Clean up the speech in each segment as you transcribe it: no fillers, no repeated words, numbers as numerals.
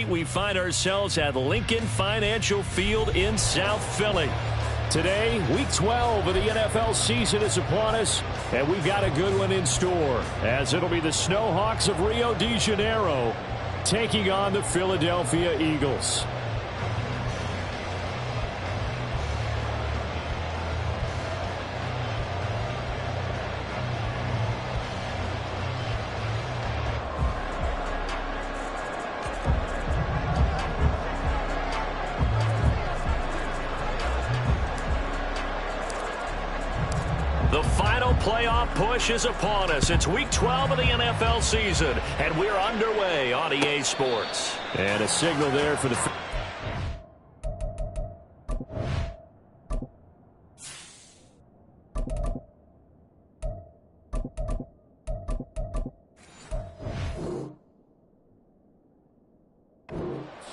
complete. We find ourselves at Lincoln Financial Field in South Philly. Today, Week 12 of the NFL season is upon us, and we've got a good one in store, as it'll be the Snowhawks of Rio de Janeiro taking on the Philadelphia Eagles. The final playoff push is upon us. It's Week 12 of the NFL season, and we're underway on EA Sports. And a signal there for the...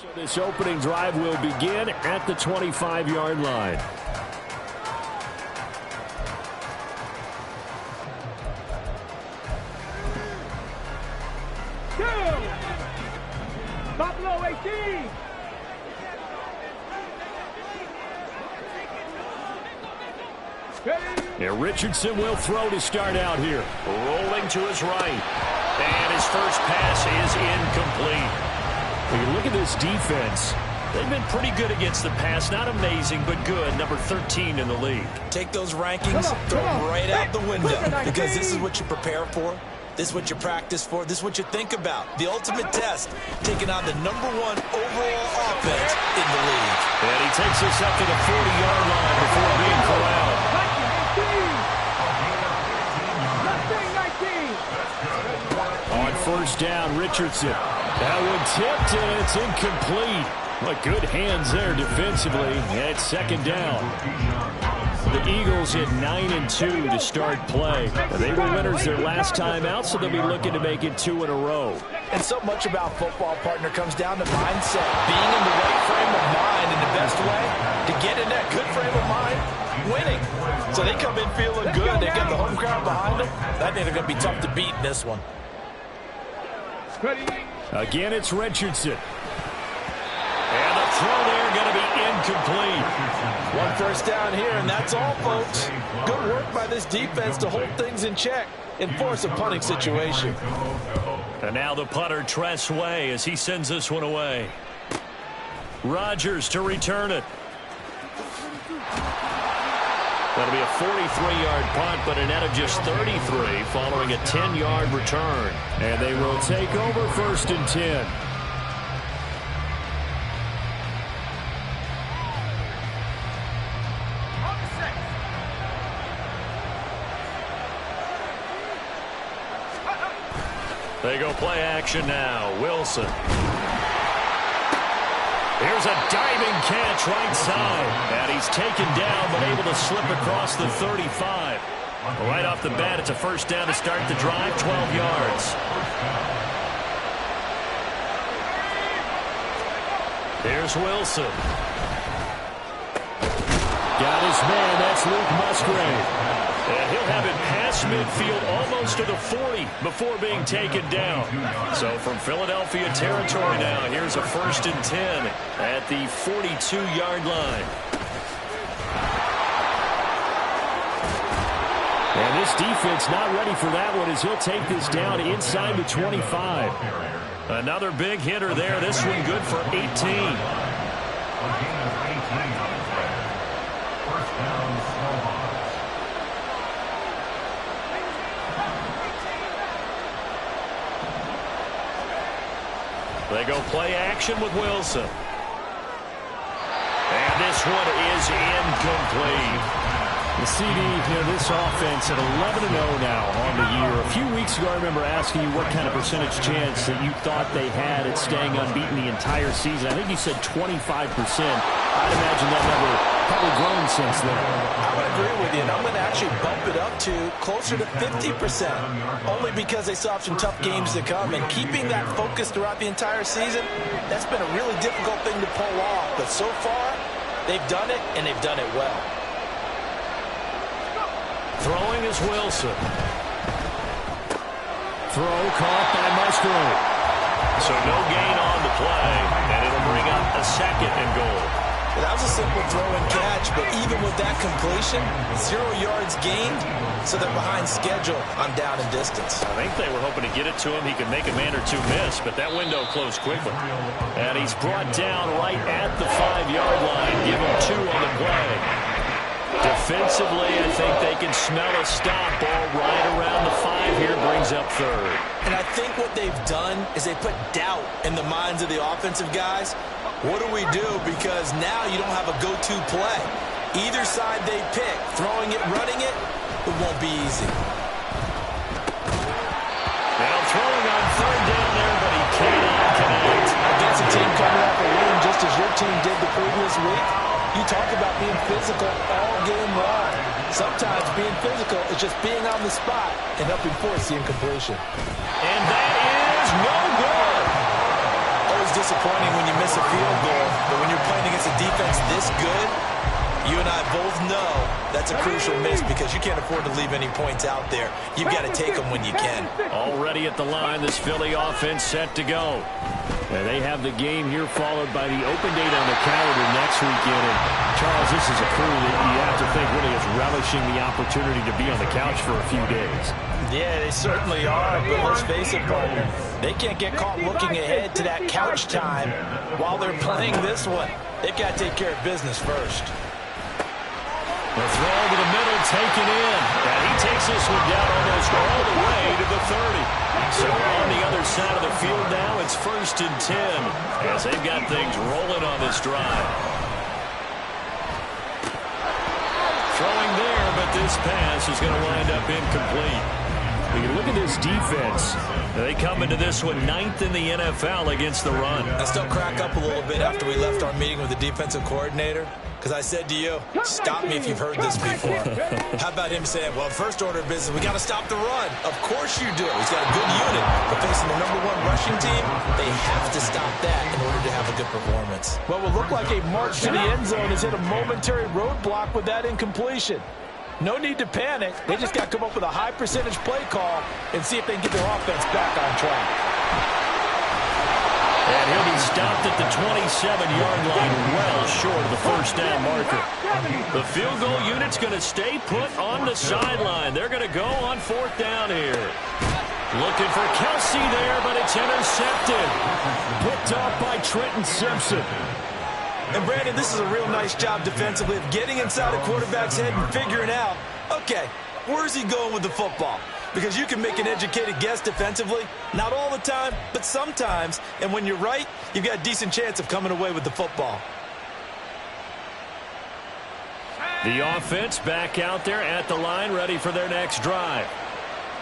So this opening drive will begin at the 25-yard line. Buffalo 18. And Richardson will throw to start out here. Rolling to his right. And his first pass is incomplete. When you look at this defense, they've been pretty good against the pass. Not amazing, but good. Number 13 in the league. Take those rankings, throw them right out the window. Because this is what you prepare for. This is what you practice for. This is what you think about. The ultimate test, taking on the #1 overall offense in the league. And he takes us up to the 40-yard line before being corralled. 19. On first down, Richardson. That one tipped, and it's incomplete. But good hands there defensively. And it's second down. The Eagles hit 9-2 to start play. They were winners their last time out, so they'll be looking to make it 2 in a row. And so much about football, partner, comes down to mindset. Being in the right frame of mind, and the best way to get in that good frame of mind, winning. So they come in feeling good. They get the home crowd behind them. I think they're going to be tough to beat in this one. Again, it's Richardson. And the throw there going to be incomplete. One first down here, and that's all, folks. Good work by this defense to hold things in check and force a punting situation. And now the punter, Tress Way, as he sends this one away. Rodgers to return it. That'll be a 43-yard punt, but a net of just 33 following a 10-yard return. And they will take over 1st and 10. They go play action now. Wilson. Here's a diving catch right side. And he's taken down, but able to slip across the 35. Right off the bat, it's a first down to start the drive, 12 yards. Here's Wilson. Got his man. That's Luke Musgrave. And he'll have it past midfield almost to the 40 before being taken down. So from Philadelphia territory now, here's a 1st and 10 at the 42-yard line. And this defense not ready for that one as he'll take this down inside the 25. Another big hitter there. This one good for 18. They go play action with Wilson. And this one is incomplete. The CD, this offense at 11-0 now on the year. A few weeks ago, I remember asking you what kind of percentage chance that you thought they had at staying unbeaten the entire season. I think you said 25%. I'd imagine that number probably grown since then. I would agree with you, and I'm going to actually bump it up to closer to 50%, only because they still have some tough games to come. And keeping that focus throughout the entire season, that's been a really difficult thing to pull off. But so far, they've done it, and they've done it well. Throwing is Wilson. Throw caught by Musgrave. So no gain on the play. simple throw and catch, but even with that completion, 0 yards gained, so they're behind schedule on down and distance. I think they were hoping to get it to him. He could make a man or two miss, but that window closed quickly. And he's brought down right at the 5-yard line. Give him 2 on the play. Defensively, I think they can smell a stop. Ball right around the 5 here, brings up 3rd. And I think what they've done is they put doubt in the minds of the offensive guys. What do we do? Because now you don't have a go-to play. Either side they pick, throwing it, running it, it won't be easy. Now throwing on 3rd down there, but he cannot connect. Against a team coming off a win just as your team did the previous week, you talk about being physical all game long. Sometimes being physical is just being on the spot and helping force the incompletion. And that is no good. Always disappointing when you miss a field goal, but when you're playing against a defense this good, you and I both know that's a crucial miss because you can't afford to leave any points out there. You've got to take them when you can. Already at the line, this Philly offense set to go. And they have the game here followed by the open date on the calendar next weekend. And Charles, this is a crew that you have to think really is relishing the opportunity to be on the couch for a few days. Yeah, they certainly are, but let's face it, partner. They can't get caught looking ahead to that couch time while they're playing this one. They've got to take care of business first. The throw to the middle, taken in. And he takes this one down almost all the way to the 30. So on the other side of the field now, it's 1st and 10 as they've got things rolling on this drive. Throwing there, but this pass is going to wind up incomplete. You look at this defense. They come into this one 9th in the NFL against the run. I still crack up a little bit after we left our meeting with the defensive coordinator. Because I said to you, stop me if you've heard this before. How about him saying, well, first order of business, we got to stop the run. Of course you do. He's got a good unit. But facing the #1 rushing team, they have to stop that in order to have a good performance. What will look like a march to the end zone has hit a momentary roadblock with that incompletion. No need to panic. They just got to come up with a high percentage play call and see if they can get their offense back on track. And he'll be stopped at the 27-yard line, well short of the first down marker. The field goal unit's going to stay put on the sideline. They're going to go on 4th down here. Looking for Kelsey there, but it's intercepted. Picked off by Trenton Simpson. And Brandon, this is a real nice job defensively of getting inside a quarterback's head and figuring out, okay, where's he going with the football? Because you can make an educated guess defensively. Not all the time, but sometimes. And when you're right, you've got a decent chance of coming away with the football. The offense back out there at the line, ready for their next drive.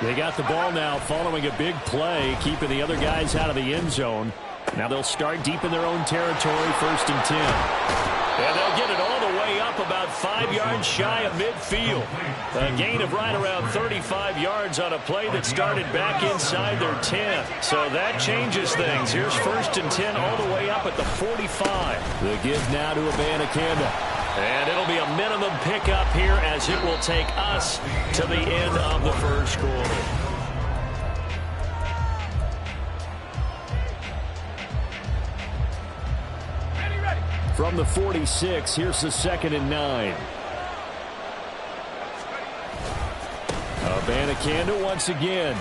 They got the ball now following a big play, keeping the other guys out of the end zone. Now they'll start deep in their own territory, 1st and 10. And they'll get it all the way up about 5 yards shy of midfield. A gain of right around 35 yards on a play that started back inside their 10. So that changes things. Here's 1st and 10 all the way up at the 45. The give now to Abanikanda. And it'll be a minimum pickup here as it will take us to the end of the first quarter. From the 46, here's the 2nd and 9. Abanikanda once again.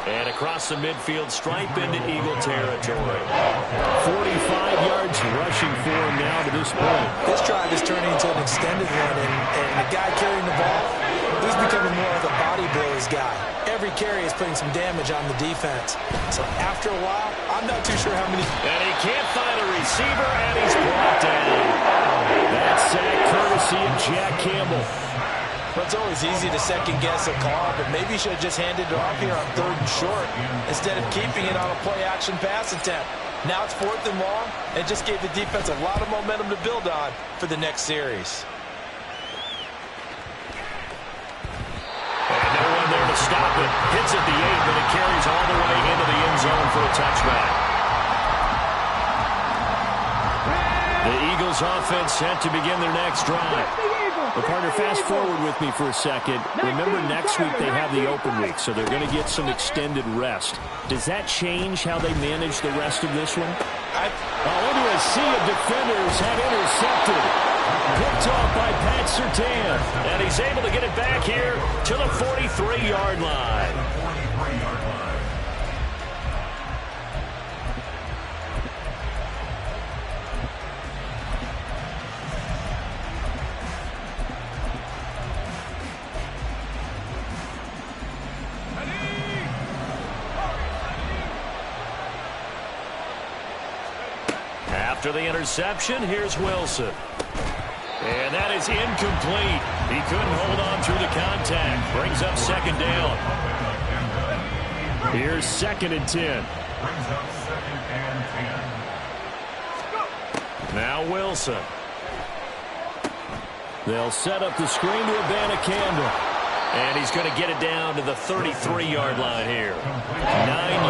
And across the midfield stripe into Eagle territory. 45 yards rushing for him now to this point. This drive is turning into an extended one, and the guy carrying the ball, he's becoming more of a body blows guy. Every carry is putting some damage on the defense. So after a while, I'm not too sure how many. And he can't find a receiver, and he's brought down. That sack courtesy of Jack Campbell. Well, it's always easy to second-guess a call, but maybe he should have just handed it off here on 3rd and short instead of keeping it on a play-action pass attempt. Now it's 4th and long, and it just gave the defense a lot of momentum to build on for the next series. And no one there to stop it. Hits at the 8, but it carries all the way into the end zone for a touchback. The Eagles offense set to begin their next drive. Well, partner, fast forward with me for a second. Remember, next week they have the open week, so they're going to get some extended rest. Does that change how they manage the rest of this one? Into a sea of defenders had intercepted. Picked off by Pat Surtain. And he's able to get it back here to the 43-yard line. After the interception, here's Wilson. And that is incomplete. He couldn't hold on through the contact. Brings up second down. Here's 2nd and 10. Now Wilson. They'll set up the screen to Abanikanda. And he's going to get it down to the 33-yard line here. 9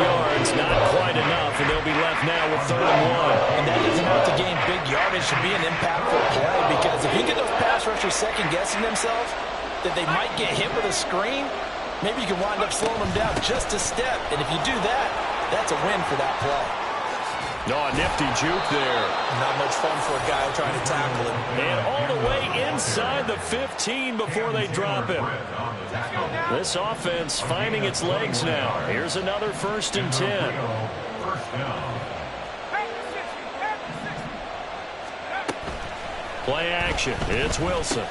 yards, not quite enough, and they'll be left now with 3rd and 1. And that doesn't have to gain big yardage to be an impactful play, because if you get those pass rushers second-guessing themselves, that they might get hit with a screen, maybe you can wind up slowing them down just a step. And if you do that, that's a win for that play. No, a nifty juke there. Not much fun for a guy trying to tackle him. And all the way inside the 15 before they drop him. This offense finding its legs now. Here's another 1st and 10. Play action. It's Wilson.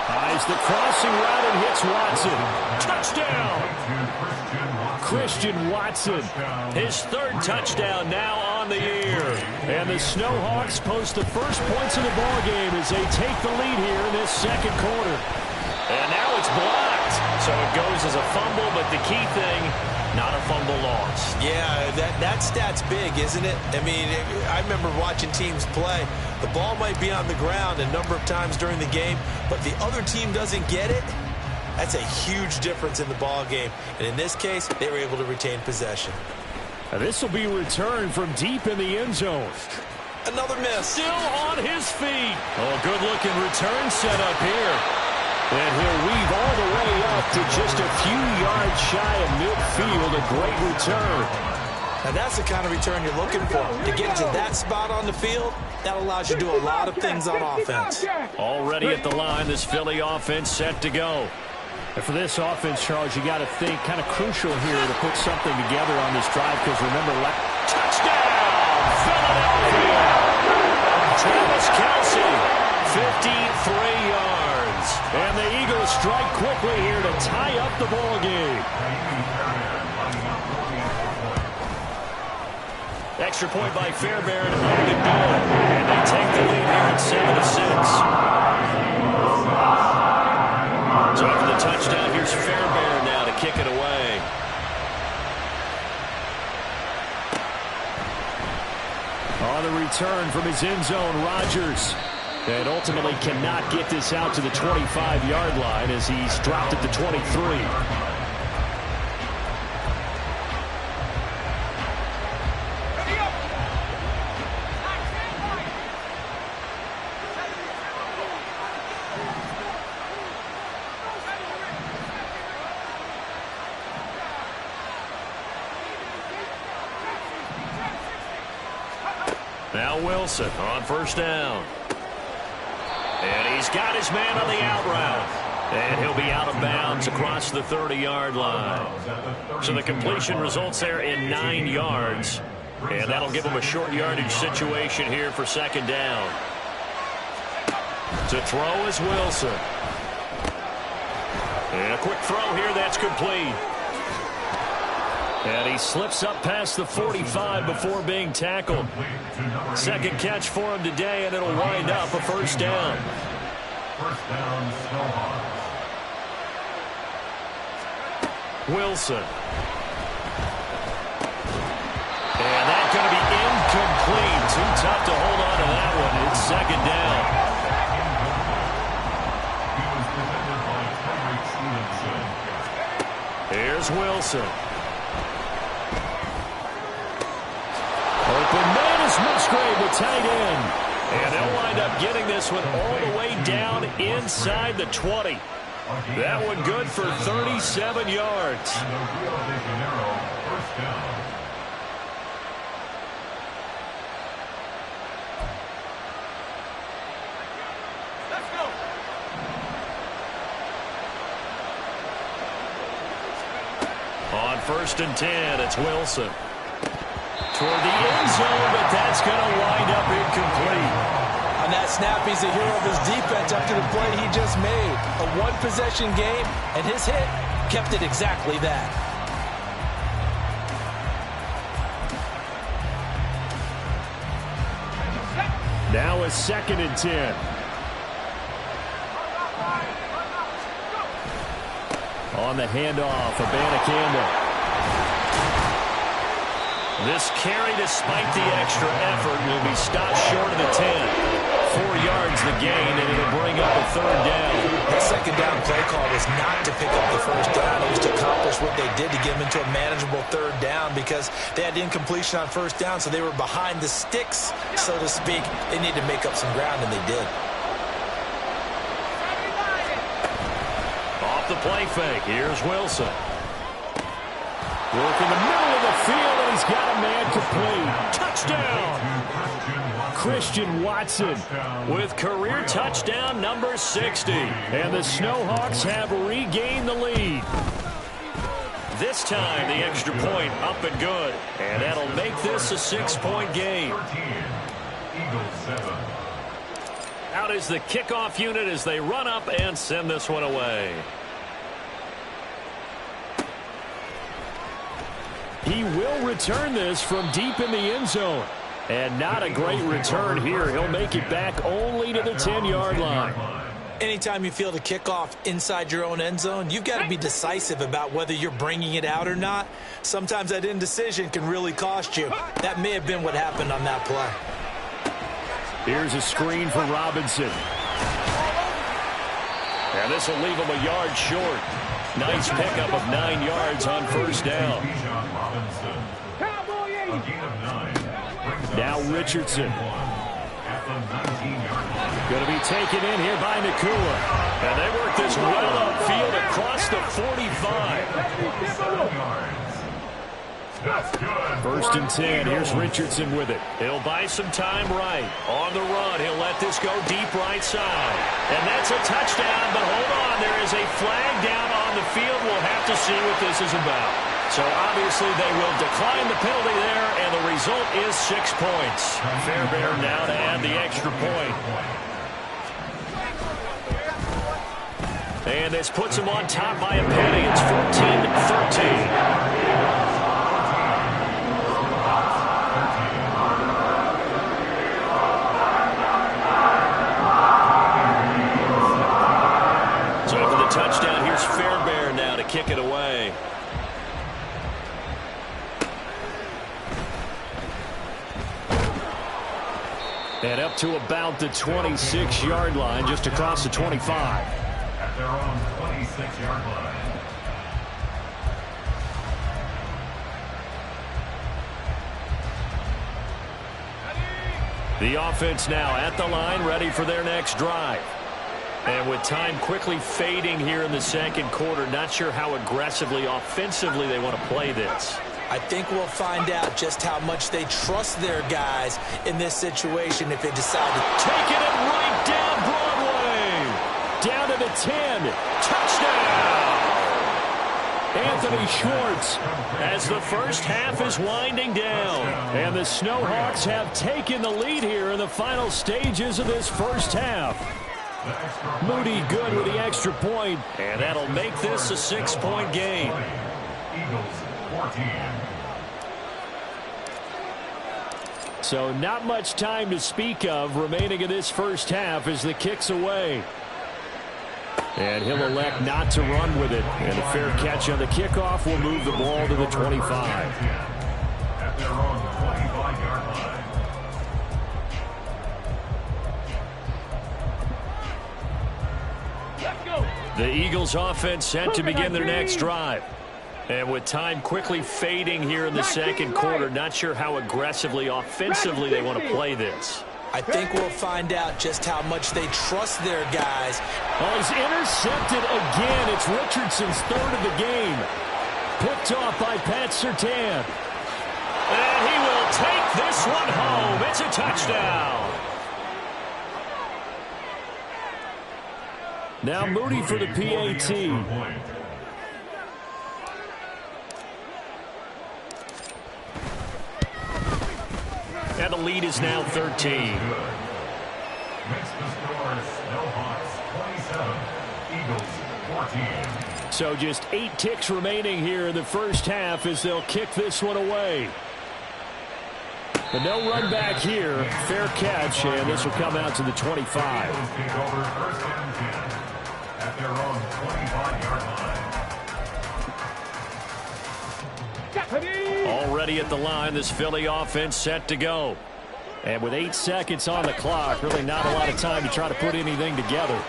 Eyes the crossing route and hits Watson. Touchdown! Christian Watson. His 3rd touchdown now on the year. And the Snowhawks post the first points of the ball game as they take the lead here in this 2nd quarter. And now it's blocked. So it goes as a fumble, but the key thing, not a fumble loss. Yeah, that stat's big, isn't it? I mean, I remember watching teams play. The ball might be on the ground a number of times during the game, but the other team doesn't get it. That's a huge difference in the ball game. And in this case, they were able to retain possession. This will be returned from deep in the end zone. Another miss. Still on his feet. Oh, good-looking return set up here. And he'll weave all the way up to just a few yards shy of midfield. A great return. Now that's the kind of return you're looking for. To get to that spot on the field, that allows you to do a lot of things on offense. Already at the line, this Philly offense set to go. And for this offense, Charles, you got to think kind of crucial here to put something together on this drive, because remember, touchdown, Philadelphia! Travis Kelce, 53 yards. And the Eagles strike quickly here to tie up the ball game. Extra point by Fairbairn on the goal. And they take the lead here at 7-6. So after the touchdown, here's Fairbairn now to kick it away. On the return from his end zone, Rodgers. And ultimately cannot get this out to the 25-yard line as he's dropped at the 23. Now Wilson on 1st down. And he's got his man on the out route. And he'll be out of bounds across the 30-yard line. So the completion results there in 9 yards. And that'll give him a short yardage situation here for 2nd down. To throw is Wilson. And a quick throw here, that's complete. And he slips up past the 45 before being tackled. 2nd catch for him today, and it'll wind up a 1st down. Wilson. And that's going to be incomplete. Too tough to hold on to that one. It's 2nd down. Here's Wilson. Open man is Musgrave, the tight end. And they'll wind up getting this one all the way down inside the 20. That one good for 37 yards. 1st and 10. It's Wilson. Toward the end zone, but that's going to wind up incomplete. On that snap, he's a hero of his defense after the play he just made. A one-possession game, and his hit kept it exactly that. Now a 2nd and 10. On the handoff, Abanikanda. This carry, despite the extra effort, will be stopped short of the 10. 4 yards the gain, and it'll bring up a 3rd down. That 2nd down play call was not to pick up the 1st down. It was to accomplish what they did to get them into a manageable 3rd down because they had incompletion on 1st down, so they were behind the sticks, so to speak. They needed to make up some ground, and they did. Off the play fake, here's Wilson. Work in the middle of the field, and he's got a man complete. Touchdown! Christian Watson with career touchdown number 60. And the Snowhawks have regained the lead. This time, the extra point up and good. And that'll make this a 6-point game. Out is the kickoff unit as they run up and send this one away. He will return this from deep in the end zone. And not a great return here. He'll make it back only to the 10-yard line. Anytime you field a kickoff inside your own end zone, you've got to be decisive about whether you're bringing it out or not. Sometimes that indecision can really cost you. That may have been what happened on that play. Here's a screen for Robinson. And this will leave him a yard short. Nice pickup of 9 yards on 1st down. Now Richardson. Going to be taken in here by Nakua. And they work this well upfield across the 45. 1st and 10. Here's Richardson with it. He'll buy some time right. On the run, he'll let this go deep right side. And that's a touchdown, but hold on. There is a flag down on the field. We'll have to see what this is about. So obviously they will decline the penalty there, and the result is 6 points. Fairbairn now to add the extra point. And this puts him on top by a penny. It's 14-13. So for the touchdown, here's Fairbairn now to kick it away. And up to about the 26-yard line, just across the 25. At their own 26-yard line. The offense now at the line, ready for their next drive. And with time quickly fading here in the 2nd quarter, not sure how aggressively, offensively they want to play this. I think we'll find out just how much they trust their guys in this situation if they decide to taking it right down Broadway. Down to the 10. Touchdown. Anthony Schwartz as the 1st half is winding down. And the Snowhawks have taken the lead here in the final stages of this 1st half. Moody good with the extra point, and that'll make this a 6-point game. Eagles 14. So not much time to speak of remaining in this 1st half as the kick's away. And he'll elect not to run with it. And a fair catch on the kickoff will move the ball to the 25. At their own 25-yard line. The Eagles offense set to begin their next drive. And with time quickly fading here in the 2nd quarter, not sure how aggressively, offensively they want to play this. I think we'll find out just how much they trust their guys. Oh, he's intercepted again. It's Richardson's 3rd of the game. Picked off by Pat Surtain. And he will take this one home. It's a touchdown. Now Moody for the PAT. and the lead is now 13. Makes the score Snowhawks 27, Eagles 14. So just 8 ticks remaining here in the first half as they'll kick this one away. But no run back here. Fair catch, and this will come out to the 25. Eagles take over first and 10 at their own 25-yard line. Already at the line, this Philly offense set to go. And with 8 seconds on the clock, really not a lot of time to try to put anything together.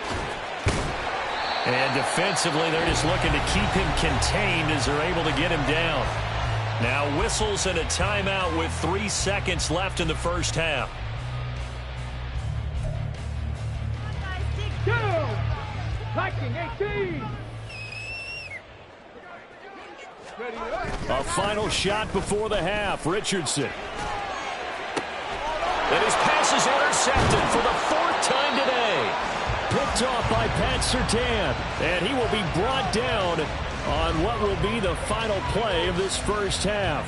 And defensively, they're just looking to keep him contained as they're able to get him down. Now whistles and a timeout with 3 seconds left in the first half. A final shot before the half. Richardson. And his pass is intercepted for the 4th time today. Picked off by Pat Surtain. And he will be brought down on what will be the final play of this first half.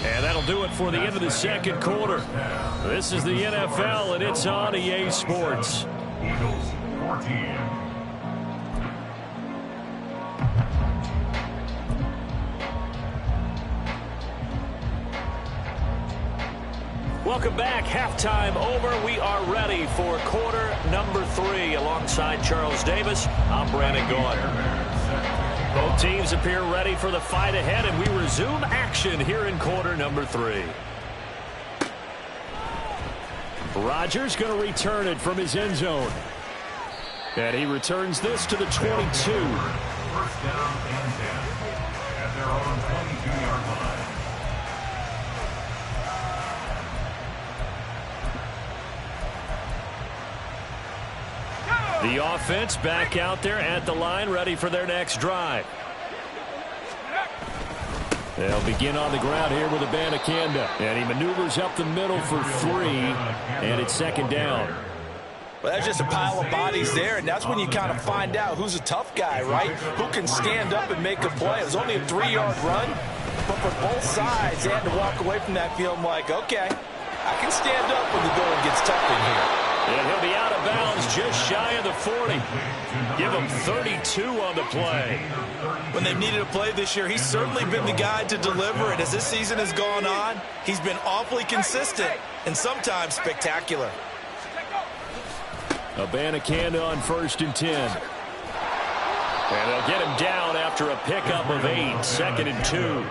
And that'll do it for the end of the second quarter. This is the NFL, and it's on EA Sports. Eagles 14. Welcome back. Halftime over. We are ready for quarter number 3. Alongside Charles Davis, I'm Brandon Gaudin. Both teams appear ready for the fight ahead, and we resume action here in quarter number 3. Rodgers going to return it from his end zone. And he returns this to the 22. First down and 10 at their own 22-yard line. The offense back out there at the line, ready for their next drive. They'll begin on the ground here with Abanikanda. And he maneuvers up the middle for 3, and it's second down. Well, that's just a pile of bodies there, and that's when you kind of find out who's a tough guy, right? Who can stand up and make a play. It was only a 3-yard run, but for both sides, they had to walk away from that field like, okay, I can stand up when the going gets tough in here. And he'll be out of bounds just shy of the 40. Give him 32 on the play. When they've needed a play this year, he's certainly been the guy to deliver it. As this season has gone on, he's been awfully consistent and sometimes spectacular. Abanikanda on 1st and 10. And they'll get him down after a pickup of 8, 2nd and 2.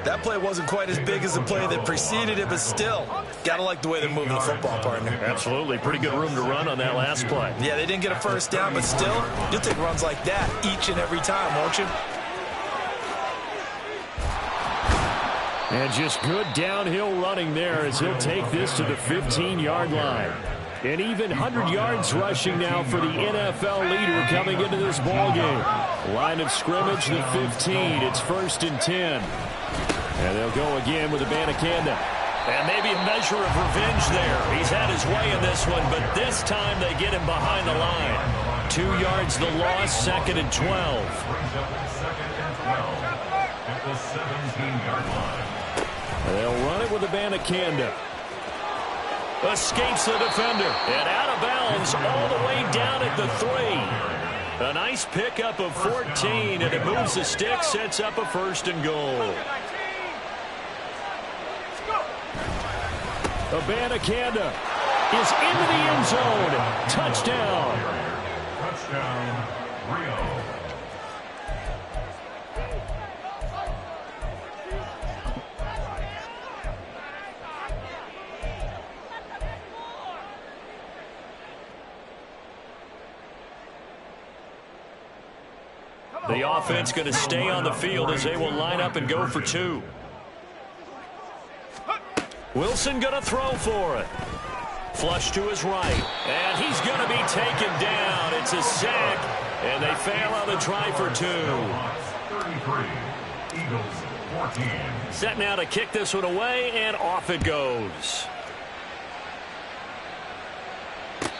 That play wasn't quite as big as the play that preceded it, but still, gotta like the way they're moving the football, partner. Absolutely. Pretty good room to run on that last play. Yeah, they didn't get a first down, but still, you'll take runs like that each and every time, won't you? And just good downhill running there as he'll take this to the 15-yard line. An even 100 yards rushing now for the NFL leader coming into this ballgame. Line of scrimmage, the 15. It's 1st and 10. And they'll go again with Abanikanda. And maybe a measure of revenge there. He's had his way in this one, but this time they get him behind the line. 2 yards the loss, 2nd and 12. Brings up 2nd and 12 at the 17-yard line. They'll run it with Abanikanda. Escapes the defender. And out of bounds all the way down at the 3. A nice pickup of 14, and it moves the stick, sets up a 1st and goal. Abanikanda is into the end zone. Touchdown. Touchdown, Rio. The offense going to stay on the field as they will line up and go for 2. Wilson going to throw for it. Flush to his right. And he's going to be taken down. It's a sack. And they fail on the try for 2. 33, Eagles 14. Set now to kick this one away, and off it goes.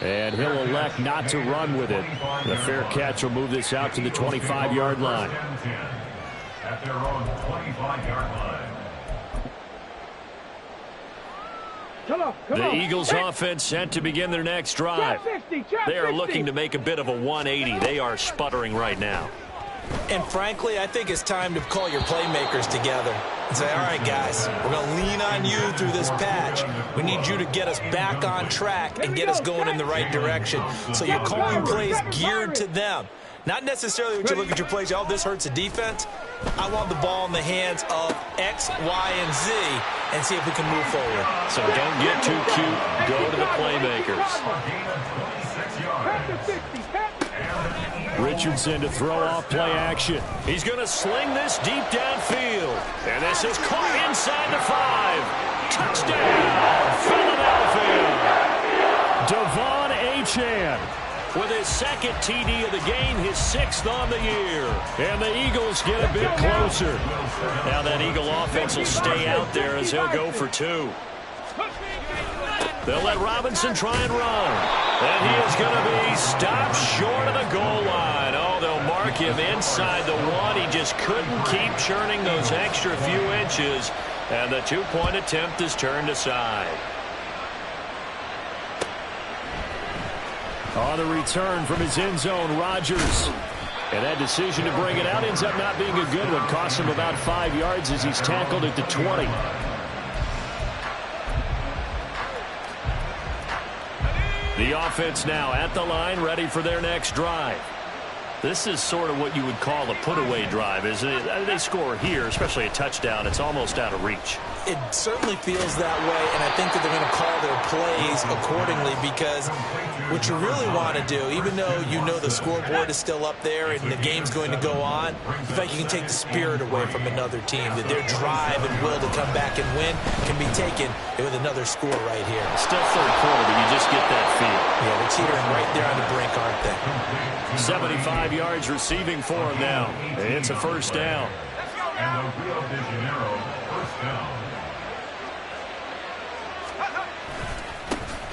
And he'll elect not to run with it. The fair catch will move this out to the 25-yard line. At their own 25. 5-yard line. The Eagles offense set to begin their next drive. They are looking to make a bit of a 180. They are sputtering right now. And frankly, I think it's time to call your playmakers together and say, all right, guys, we're going to lean on you through this patch. We need you to get us back on track and get us going in the right direction. So you're calling plays geared to them. Not necessarily when you look at your plays, oh, this hurts the defense. I want the ball in the hands of X, Y, and Z and see if we can move forward. So don't get too cute. Go to the playmakers. Richardson to throw off play action. He's going to sling this deep downfield. And this is caught inside the 5. Touchdown, Philadelphia. Devon Achane with his second TD of the game, his 6th on the year. And the Eagles get a bit closer. Now that Eagle offense will stay out there as he'll go for 2. They'll let Robinson try and run. And he is going to be stopped short of the goal line. Oh, they'll mark him inside the 1. He just couldn't keep churning those extra few inches. And the 2-point attempt is turned aside. On the return from his end zone, Rodgers. And that decision to bring it out ends up not being a good one. Costs him about 5 yards as he's tackled at the 20. The offense now at the line, ready for their next drive. This is sort of what you would call a put-away drive, isn't it? They score here, especially a touchdown. It's almost out of reach. It certainly feels that way, and I think that they're going to call their plays accordingly because what you really want to do, even though you know the scoreboard is still up there and the game's going to go on, in fact, you can take the spirit away from another team, that their drive and will to come back and win can be taken with another score right here. Still third quarter, but you just get that feel. Yeah, they're teetering right there on the brink, aren't they? 75 yards receiving for him now. It's a first down. And the Rio de Janeiro first down.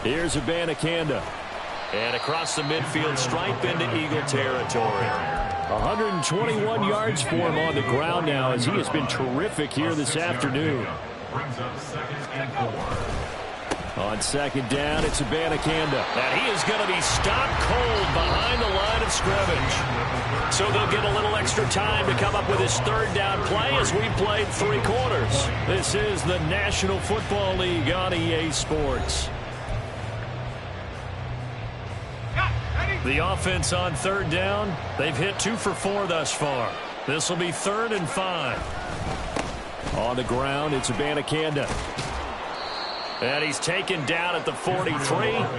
Here's Abanikanda. And across the midfield stripe into Eagle territory. 121 yards for him on the ground now as he has been terrific here this afternoon. Brings up 2nd and 4. On second down, it's Abanikanda. And he is going to be stopped cold behind the line of scrimmage. So they'll get a little extra time to come up with his 3rd down play as we played 3 quarters. This is the National Football League on EA Sports. The offense on 3rd down, they've hit 2 for 4 thus far. This will be 3rd and 5. On the ground, it's Abanikanda. And he's taken down at the 43,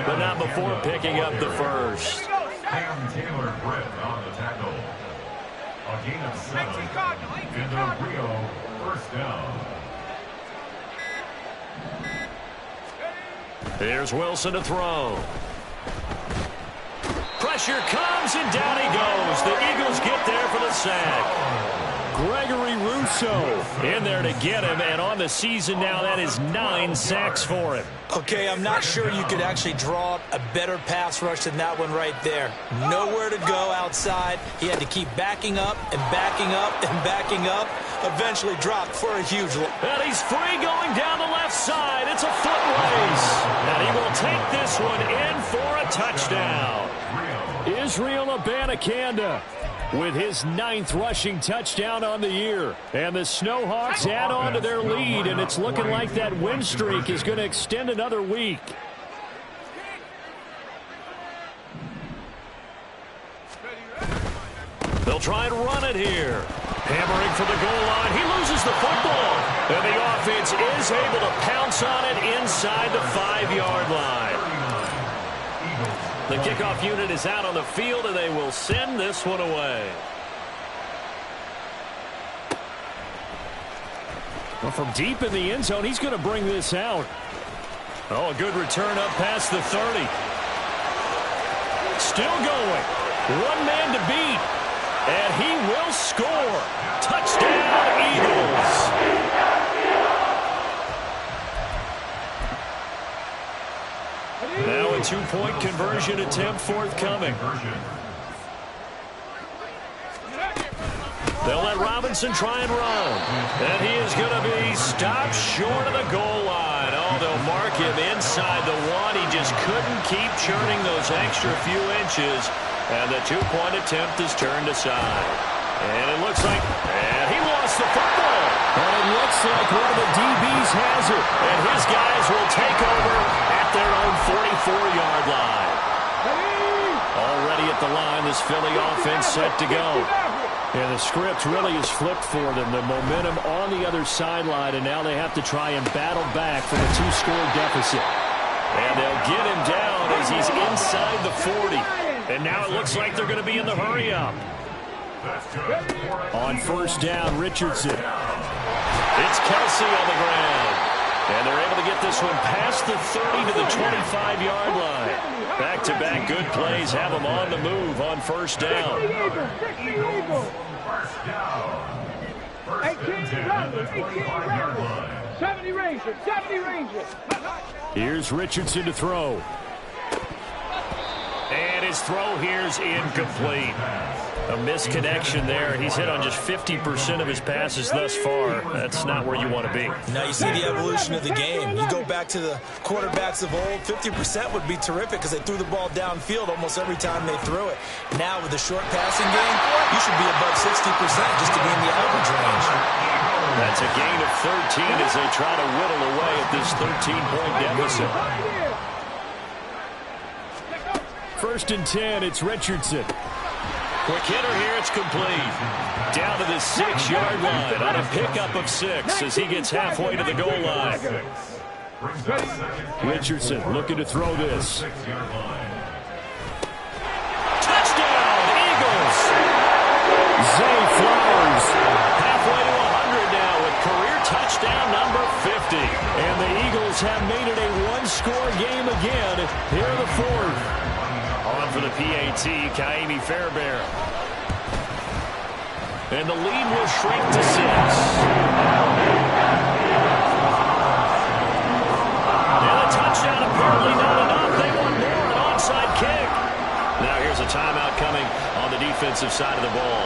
but not before picking up the first. Cam Taylor-Britt on the tackle. A gain of 7. And the Rio first down. Here's Wilson to throw. Pressure comes, and down he goes. The Eagles get there for the sack. Gregory Rousseau in there to get him, and on the season now, that is 9 sacks for him. Okay, I'm not sure you could actually draw up a better pass rush than that one right there. Nowhere to go outside. He had to keep backing up and backing up and backing up. Eventually dropped for a huge one. And he's free going down the left side. It's a foot race. And he will take this one in for a touchdown. Israel Abanikanda with his 9th rushing touchdown on the year. And the Snowhawks add on to their lead, and it's looking like that win streak is going to extend another week. They'll try and run it here. Hammering for the goal line. He loses the football. And the offense is able to pounce on it inside the 5-yard line. The kickoff unit is out on the field, and they will send this one away. Well, from deep in the end zone, he's going to bring this out. Oh, a good return up past the 30. Still going. One man to beat. And he will score. Touchdown, Eagles. Now a 2-point conversion attempt forthcoming. They'll let Robinson Robinson try and run. And he is going to be stopped short of the goal line. Oh, they'll mark him inside the one. He just couldn't keep churning those extra few inches. And the two-point attempt is turned aside. And it looks like, and he lost the football. And it looks like one of the DBs has it. And his guys will take over at their own 44-yard line. Already at the line, this Philly offense set to go. And the script really is flipped for them. The momentum on the other sideline, and now they have to try and battle back from a two-score deficit. And they'll get him down as he's inside the 40. And now it looks like they're going to be in the hurry-up. On first down, Richardson. It's Kelsey on the ground. And they're able to get this one past the 30 to the 25-yard line. Back-to-back good plays have them on the move on first down. First down. First and 10 to the 25-yard line. 70 Rangers. Here's Richardson to throw. And his throw here's incomplete. A misconnection there. He's hit on just 50% of his passes thus far. That's not where you want to be. Now you see the evolution of the game. You go back to the quarterbacks of old, 50% would be terrific because they threw the ball downfield almost every time they threw it. Now with the short passing game, you should be above 60% just to be in the average range. That's a gain of 13 as they try to whittle away at this 13-point deficit. First and 10, it's Richardson. Quick hitter here, it's complete. Down to the 6-yard line on a pickup of 6 as he gets halfway to the goal line. Richardson looking to throw this. Touchdown, Eagles! Zay Flowers halfway to 100 now with career touchdown number 50. And the Eagles have made it a one-score game again here in the fourth. On for the PAT, Kaimi Fairbairn. And the lead will shrink to 6. And a touchdown apparently not enough. They want more, an onside kick. Now here's a timeout coming on the defensive side of the ball.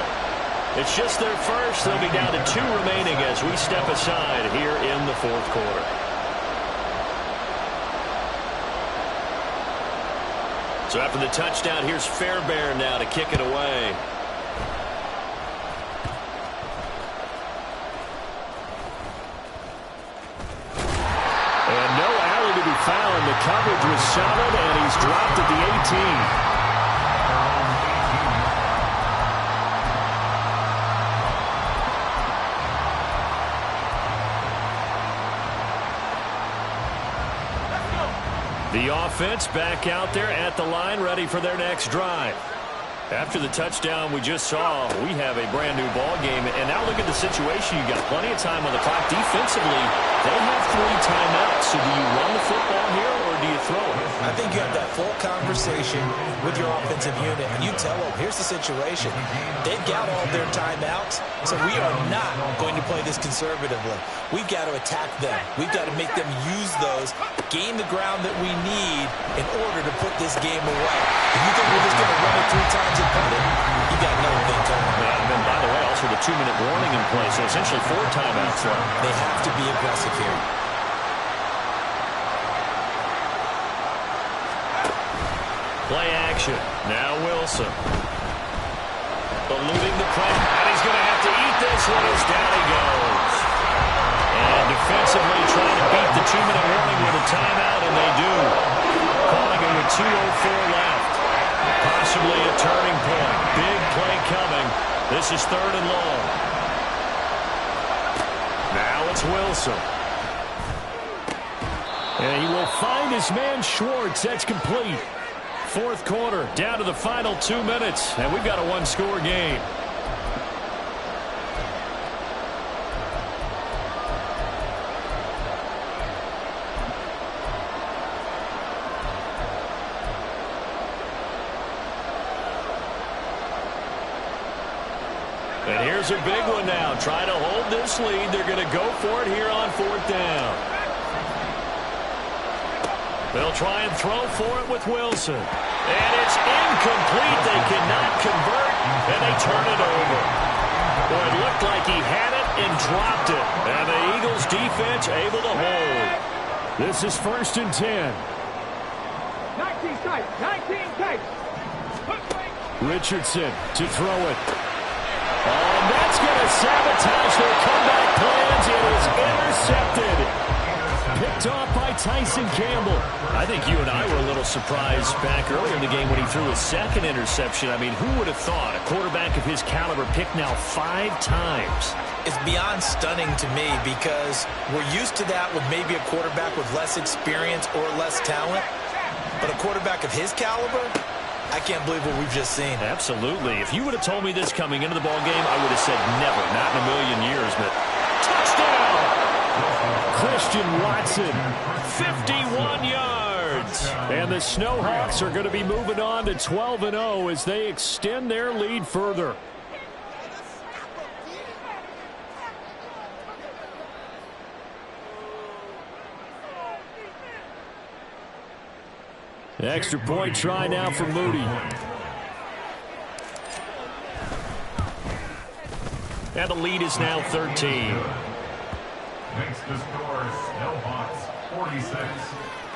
It's just their first. They'll be down to 2 remaining as we step aside here in the fourth quarter. So after the touchdown, here's Fairbairn now to kick it away. And no alley to be found. The coverage was solid, and he's dropped at the 18. The offense back out there at the line, ready for their next drive. After the touchdown we just saw, we have a brand-new ball game. And now look at the situation. You got plenty of time on the clock. Defensively, they have 3 timeouts. So do you run the football here, or do you throw it? I think you have that full conversation with your offensive unit, and you tell them, here's the situation. They've got all their timeouts, so we are not going to play this conservatively. We've got to attack them. We've got to make them use those, gain the ground that we need in order to put this game away. If you think we're just going to run it 3 times and punt it, you got another thing coming. Yeah, and then, by the way, also the 2-minute warning in play, so essentially 4 timeouts left. They have to be aggressive here. Play action. Now Wilson. Eluding the play. And he's going to have to eat this one as down he goes. And defensively trying to beat the 2-minute warning with a timeout, and they do. Calling it with 2:04 left. Possibly a turning point. Big play coming. This is 3rd and long. Now it's Wilson. And he will find his man Schwartz. That's complete. Fourth quarter, down to the final 2 minutes, and we've got a 1-score game. And here's a big one now. Try to hold this lead. They're going to go for it here on 4th down. They'll try and throw for it with Wilson. And it's incomplete. They cannot convert, and they turn it over. Well, it looked like he had it and dropped it. And the Eagles defense able to hold. This is 1st and 10. 19 tight. 19 tight. Richardson to throw it. Oh, and that's going to sabotage their comeback plans. It is intercepted. Picked off by Tyson Campbell. I think you and I were a little surprised back earlier in the game when he threw his second interception. I mean, who would have thought a quarterback of his caliber picked now 5 times? It's beyond stunning to me because we're used to that with maybe a quarterback with less experience or less talent. But a quarterback of his caliber, I can't believe what we've just seen. Absolutely. If you would have told me this coming into the ballgame, I would have said never, not in a million years. But touchdown! Christian Watson, 51 yards. And the Snowhawks are going to be moving on to 12-0 as they extend their lead further. Extra point try now for Moody. And the lead is now 13. Makes the score Snowhawks 46,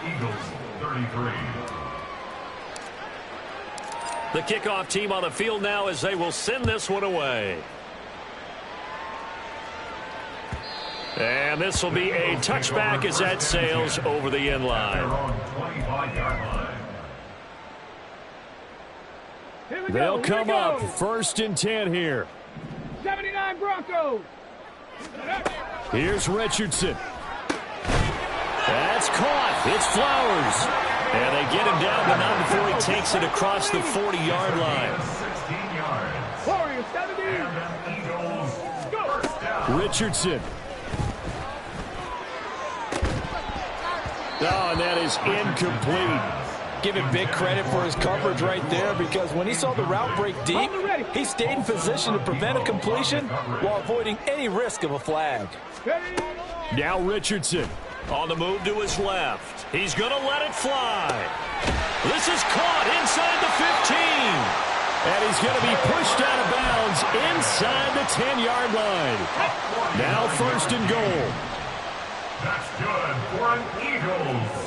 Eagles 33. The kickoff team on the field now as they will send this one away. And this will be a touchback as that sails over the end line. They'll come up 1st and 10 here. 79 Broncos. Here's Richardson. That's caught. It's Flowers. And they get him down, but not before he takes it across the 40-yard line. 16 yards. Richardson. Oh, and that is incomplete. Give him big credit for his coverage right there because when he saw the route break deep, he stayed in position to prevent a completion while avoiding any risk of a flag. Now Richardson on the move to his left. He's going to let it fly. This is caught inside the 15. And he's going to be pushed out of bounds inside the 10-yard line. Now 1st and goal. That's good for an Eagles.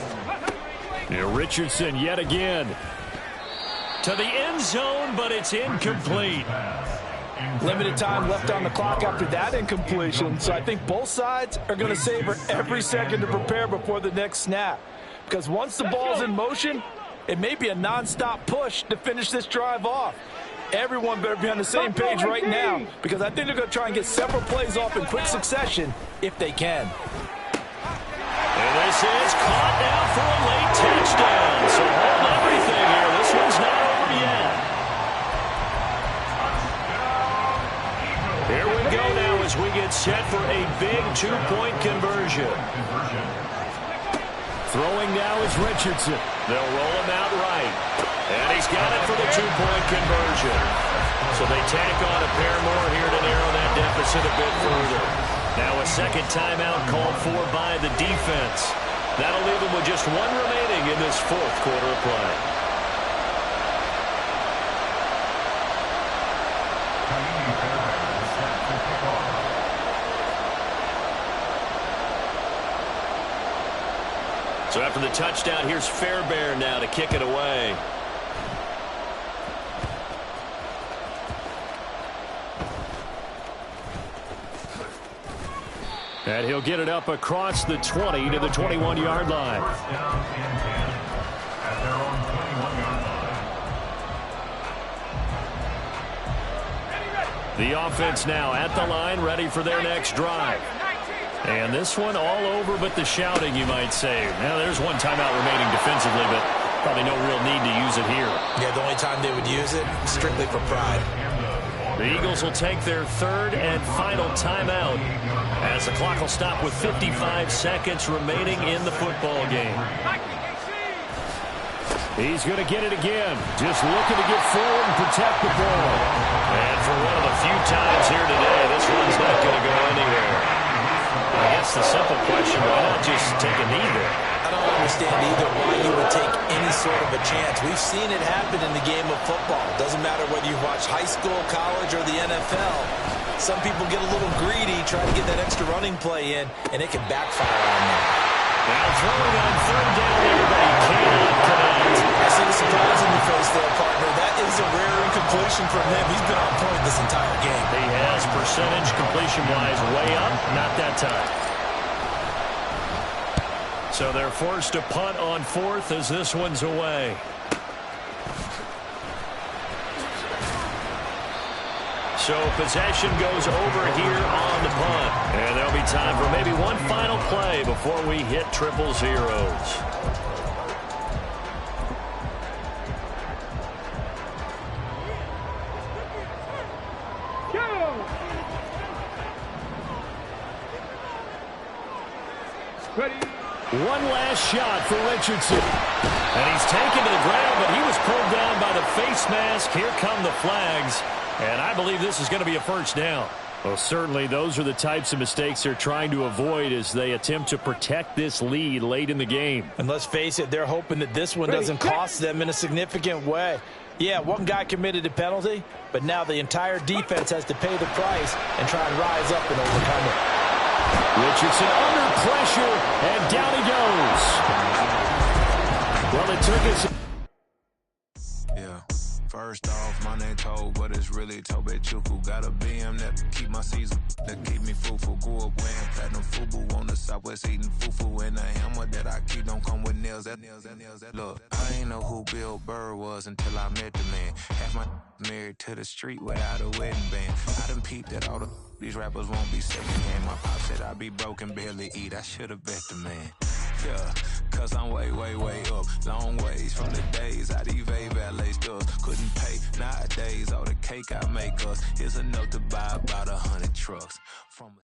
Here Richardson yet again. To the end zone, but it's incomplete. Limited time left on the clock after that incompletion, so I think both sides are going to savor every second to prepare before the next snap. Because once the ball's in motion, it may be a nonstop push to finish this drive off. Everyone better be on the same page right now because I think they're going to try and get several plays off in quick succession if they can. And this is caught now for a late touchdown. So hold everything here. This one's not over yet. Here we go now as we get set for a big 2-point conversion. Throwing now is Richardson. They'll roll him out right. And he's got it for the 2-point conversion. So they tack on a pair more here to narrow that deficit a bit further. Now a second timeout called for by the defense. That'll leave them with just one remaining in this 4th quarter of play. So after the touchdown, here's Fairbairn now to kick it away. And he'll get it up across the 20 to the 21-yard line. The offense now at the line, ready for their next drive. And this one all over but the shouting, you might say. Now, there's one timeout remaining defensively, but probably no real need to use it here. Yeah, the only time they would use it, strictly for pride. The Eagles will take their 3rd and final timeout as the clock will stop with 55 seconds remaining in the football game. He's going to get it again. Just looking to get forward and protect the ball. And for one of the few times here today, this one's not going to go anywhere. I guess the simple question, why not just take a knee there? I don't understand either why you would take any sort of a chance. We've seen it happen in the game of football. Doesn't matter whether you watch high school, college, or the NFL. Some people get a little greedy, try to get that extra running play in, and it can backfire on them. Now throwing on third down there, but he cannot connect. I see the surprise in your face there, partner. That is a rare incompletion from him. He's been on point this entire game. He has percentage completion-wise way up, not that time. So they're forced to punt on fourth as this one's away. So possession goes over here on the punt. And there'll be time for maybe one final play before we hit triple zeros. Ready. One last shot for Richardson. And he's taken to the ground, but he was pulled down by the face mask. Here come the flags. And I believe this is going to be a first down. Well, certainly those are the types of mistakes they're trying to avoid as they attempt to protect this lead late in the game. And let's face it, they're hoping that this one doesn't cost them in a significant way. Yeah, one guy committed a penalty, but now the entire defense has to pay the price and try and rise up and overcome it. Richardson under pressure, and down he goes. Well, it took us... First off, my name Toad, but it's really Tobe Chuku. Got a BM that keep my season, that keep me fruitful. Grew up wearing platinum FUBU on the southwest eating fufu. And the hammer that I keep don't come with nails. Look, I ain't know who Bill Burr was until I met the man. Half my married to the street without a wedding band. I done peeped that all these rappers won't be second hand. My pop said I'd be broke and barely eat. I should've bet the man. Yeah, cause I'm way up, long ways from the days I these valet stores couldn't pay. Nowadays, all the cake I make us is enough to buy about 100 trucks. From